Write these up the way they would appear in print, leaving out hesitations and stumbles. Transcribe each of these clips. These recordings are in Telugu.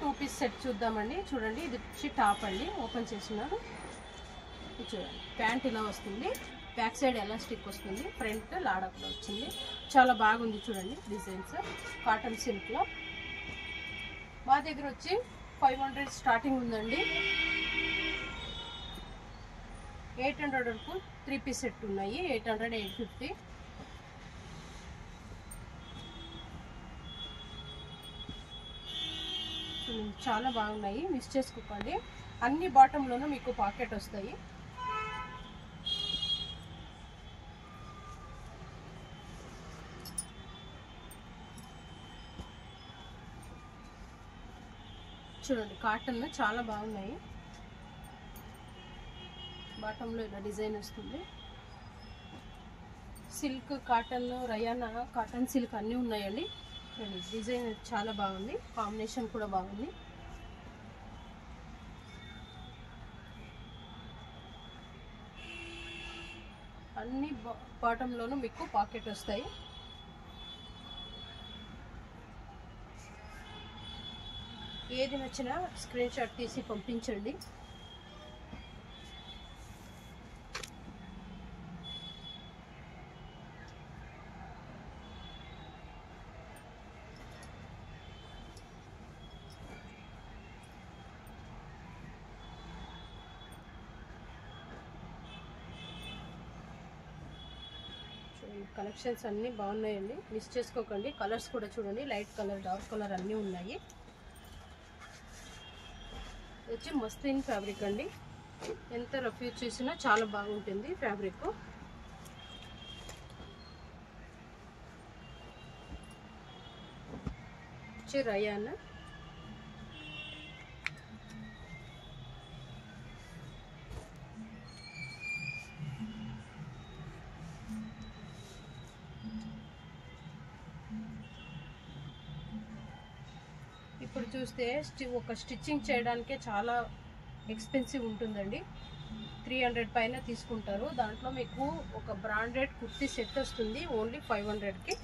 టూ పీస్ సెట్ చూద్దామండి. చూడండి, ఇది వచ్చి టాప్ అండి. ఓపెన్ చేస్తున్నాను. ఇది చూడండి, ప్యాంట్ ఇలా వస్తుంది. బ్యాక్ సైడ్ ఎలాస్టిక్ వస్తుంది. ఫ్రంట్ లాడా కూడా వచ్చింది. చాలా బాగుంది చూడండి డిజైన్స్. కాటన్ సిల్క్లో మా దగ్గర వచ్చి 500 స్టార్టింగ్ ఉందండి. 800 వరకు 3 పీస్ సెట్ ఉన్నాయి. 800, 850. చాలా బాగున్నాయి, మిస్ చేసుకోకండి. అన్ని బాటంలోనూ మీకు పాకెట్ వస్తాయి. చూడండి, కాటన్ చాలా బాగున్నాయి. బాటంలో ఇలా డిజైన్ వస్తుంది. సిల్క్, కాటన్, రయానా, కాటన్ సిల్క్ అన్నీ ఉన్నాయండి. చూడండి, డిజైన్ చాలా బాగుంది. కాంబినేషన్ కూడా బాగుంది. అన్ని బాటంలోనూ మీకు పాకెట్ వస్తాయి. ఏది నచ్చినా స్క్రీన్ షాట్ తీసి పంపించండి. కలెక్షన్స్ అన్నీ బాగున్నాయండి, మిస్ చేసుకోకండి. కలర్స్ కూడా చూడండి, లైట్ కలర్, డార్క్ కలర్ అన్నీ ఉన్నాయి. వచ్చి మస్లిన్ ఫ్యాబ్రిక్ అండి. ఎంత రఫ్ యూజ్ చేసినా చాలా బాగుంటుంది ఫ్యాబ్రిక్. వచ్చి రయాన్. ఇప్పుడు చూస్తే ఒక స్టిచ్చింగ్ చేయడానికే చాలా ఎక్స్పెన్సివ్ ఉంటుందండి. 300 పైన తీసుకుంటారు. దాంట్లో మీకు ఒక బ్రాండెడ్ కుర్తీ సెట్ వస్తుంది ఓన్లీ 500కి.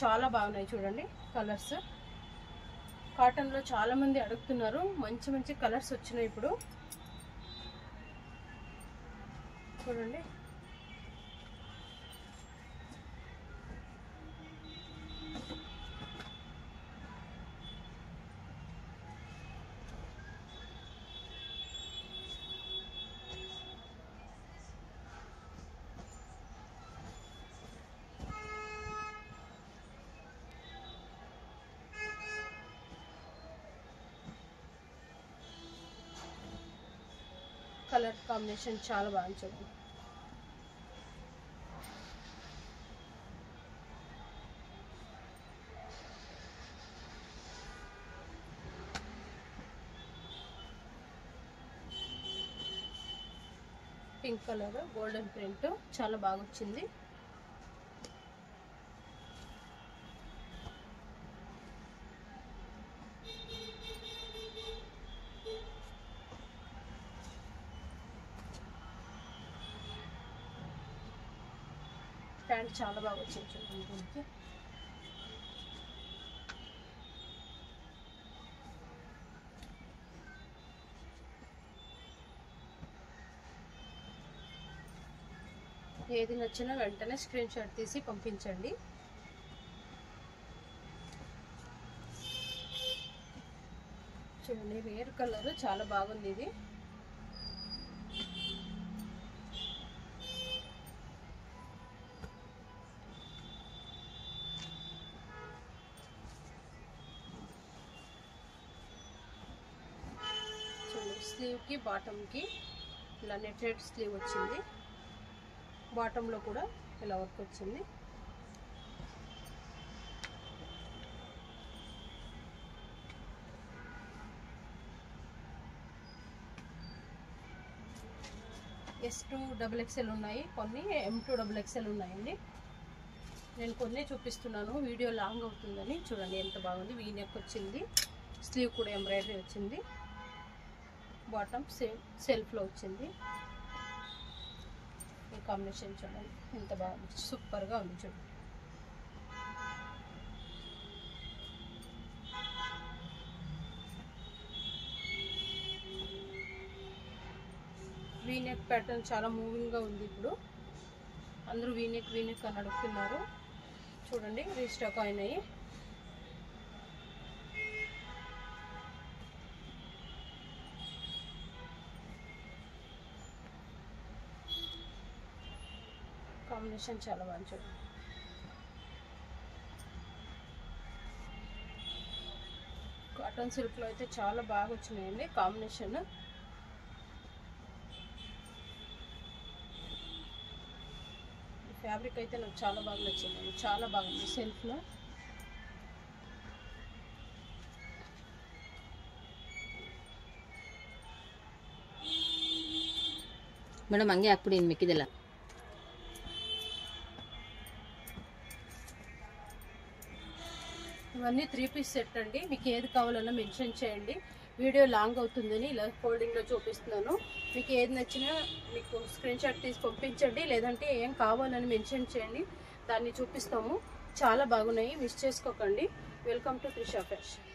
చాలా బాగున్నాయి చూడండి కలర్స్. కాటన్లో చాలామంది అడుగుతున్నారు. మంచి మంచి కలర్స్ వచ్చినాయి ఇప్పుడు. చూడండి, కలర్ కాంబినేషన్ చాలా బాగా చూడండి. పింక్ కలర్, గోల్డెన్ ప్రింట్ చాలా బాగా వచ్చింది. ప్యాంట్ చాలా బాగా వచ్చింది చూడండి. ఏది నచ్చినా వెంటనే స్క్రీన్ షాట్ తీసి పంపించండి. చూడండి, రేర్ కలర్ చాలా బాగుంది. ఇది స్లీవ్కి బాటమ్కి ఇలా నెట్టెడ్ స్లీవ్ వచ్చింది. బాటంలో కూడా ఇలా వర్క్ వచ్చింది. S2 XXL ఉన్నాయి, కొన్ని M2 XXL ఉన్నాయండి. నేను కొన్ని చూపిస్తున్నాను, వీడియో లాంగ్ అవుతుందని. చూడండి ఎంత బాగుంది. వీ నెక్ వచ్చింది. స్లీవ్ కూడా ఎంబ్రాయిడరీ వచ్చింది. బాటమ్ సెల్ఫ్లో వచ్చింది. ఈ కాంబినేషన్ చూడండి ఎంత బాగుంది, సూపర్గా ఉంది చూడండి. వీనెక్ ప్యాటర్న్ చాలా మూవింగ్గా ఉంది. ఇప్పుడు అందరూ వీనెక్ అని అడుగుతున్నారు. చూడండి రీస్టాక్ అయినాయి. కాంబినేషన్ చాలా బాగుంది. కాటన్ సిల్క్లో అయితే చాలా బాగా వచ్చినాయండి కాంబినేషన్. ఫ్యాబ్రిక్ అయితే నాకు చాలా బాగా నచ్చింది, చాలా బాగుంది సెల్ఫ్లో. ಮೇಡಮ್ ಹಂಗೆ ಹಾಕ್ಬಿಡಿ ಇನ್ನು ಮಿಕ್ಕಿದೆಲ್ಲ. ఇవన్నీ 3 పీస్ సెట్ అండి. మీకు ఏది కావాలన్నా మెన్షన్ చేయండి. వీడియో లాంగ్ అవుతుందని ఇలా ఫోల్డింగ్లో చూపిస్తున్నాను. మీకు ఏది నచ్చినా మీకు స్క్రీన్ షాట్ తీసి పంపించండి, లేదంటే ఏం కావాలని మెన్షన్ చేయండి, దాన్ని చూపిస్తాము. చాలా బాగున్నాయి, మిస్ చేసుకోకండి. Welcome to Trisha fashion.